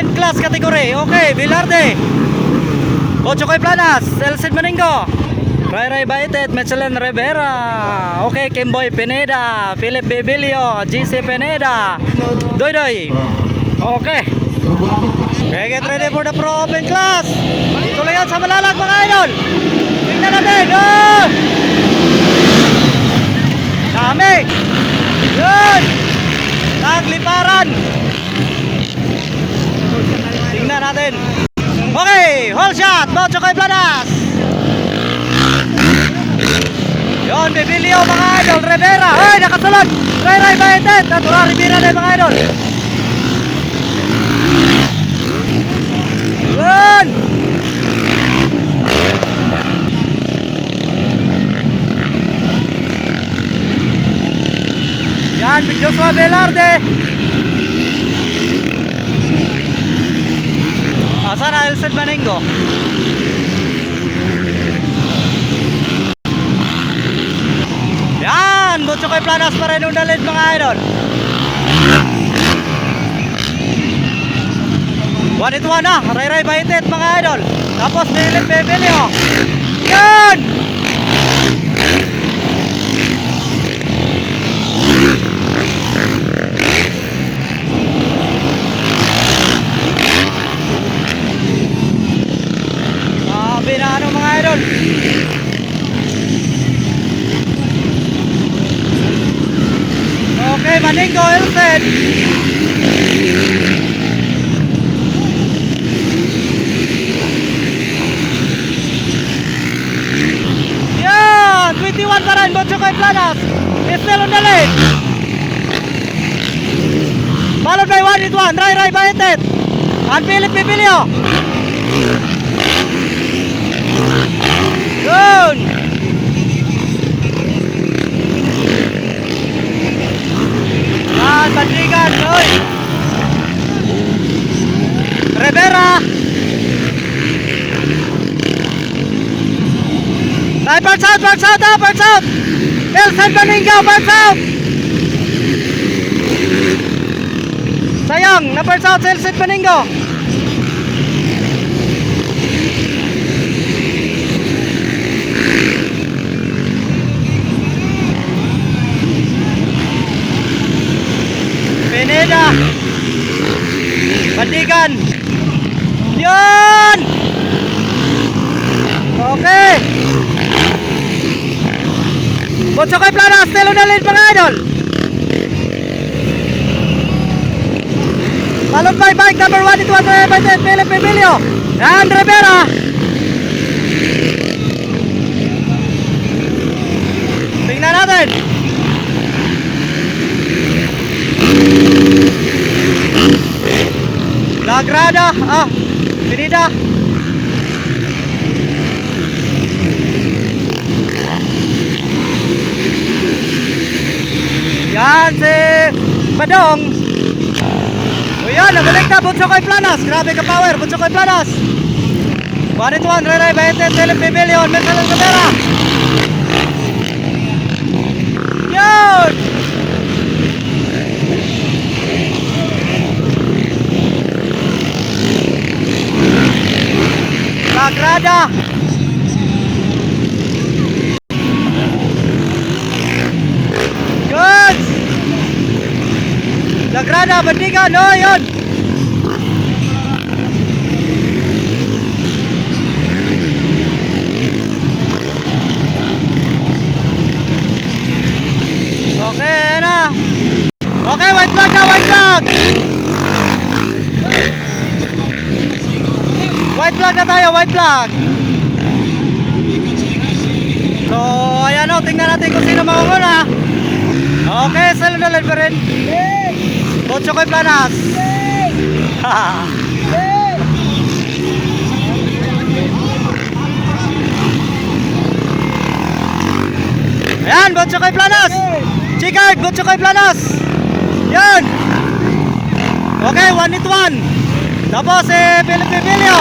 main class category. Okay, Velarde. Bochokoy Planas, Elcid Maningo. Ray Baitet, Michelin Rivera. Okay, Kimboy Pineda, Philip Bibilio, GC Pineda. Doy. Okay. Okay, get ready for the Pro Open class. Tuloy yan sa malalag mga idol. Tingnan natin. Oh! Dami. Yun. Nagliparan. Tingnan natin. Okay, whole shot. Bochokoy Planas. Yon, Bibilio mga idol, Rivera. Ay, nakasulod. Ray Baitet. Natural Rivera na mga idol. Yun. Yan, Joshua Velarde. Asa na Elcid Maningo? Yan, Bochokoy Planas pa rin unalit mga idol. 1-1 na, Ray Baitet mga idol. Tapos Philip Bibilio. Yan! Sabi na ano mga idol. Okay, Maningo, Elcid. Yan, 21 pa rin, Bochokoy Planas. Still on the lead. Followed by 1-1, Ray Baitet. And Philip Bibilio. Yun. Yan, Bandrigan, oy. Rivera. Ay, parts out. Elcid Maningo, parts out. Sayang, na-parts out sa Elcid Maningo. Pineda. Bandigan. Yun! Okay. Bochokoy Planas, still on the lead mga idol. Followed by bike number 1, it was Philip Bibilio. And Rivera. Tingnan natin. Lagrada, Pineda. Yan si Badong. O yan, nabalik na Bochokoy Planas. Grabe ka power, Bochokoy Planas. 1-1, Ray Baitet, Philip Bibilio, Michelin Rivera. Yun! Lagrada. Good. Lagrada, Bandigan, no, yun. Okay na. Okay, white flag na, white flag. White flag na tayo, white flag. So, ayan o, tingnan natin kung sino mangunguna. Okay, salo na lang pa rin. Bochokoy Planas. Ayan, Bochokoy Planas. Chikard, Bochokoy Planas. Yan. Okay, 1-1. Tapos Philip Bibilio.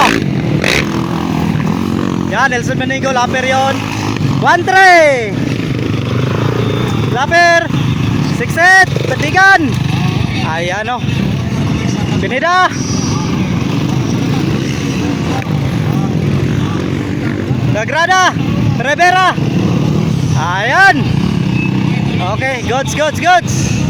Yan, Elcid Maningo, Laper yun. 1-3. Laper. 6-8. Bandigan. Ayan o. Pineda. Sagrada, Rivera. Ayan. Okay, goods.